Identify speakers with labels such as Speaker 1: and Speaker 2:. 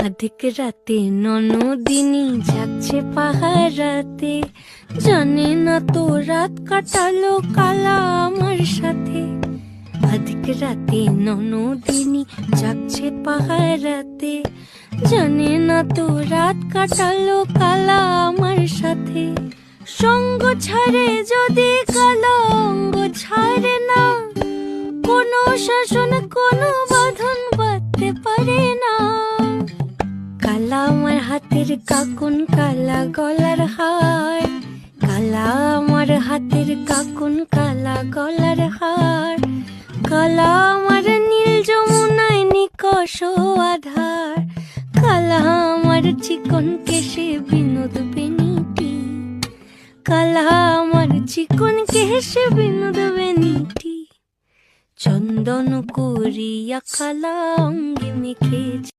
Speaker 1: আধিক রাতে ননদিনী যাচ্ছে পাহারাতে, জানে না তো রাত কাটালো কালা আমার সাথে। আধিক রাতে ননদিনী যাচ্ছে পাহারাতে, জানে না তো রাত কাটালো কালা আমার সাথে। সঙ্গ ছাড়ে যদি কালা অঙ্গ ছাড়ে না, কোনো শাসন কোনো বাঁধন বাঁধতে পারে না। কালা আমার হাতের কাকুন কালা গলার হার, কালা আমার হাতের কাকুন কালা গলার হার, কালা আমার নীল যমুনায় নিকষ আধার, কালা আমার চিকন কেশে বিনোদ বেনিটি, কালা আমার চিকন কেশে বিনোদ বেনিটি। চন্দন করিয়া কালা অঙ্গে মেখেছে।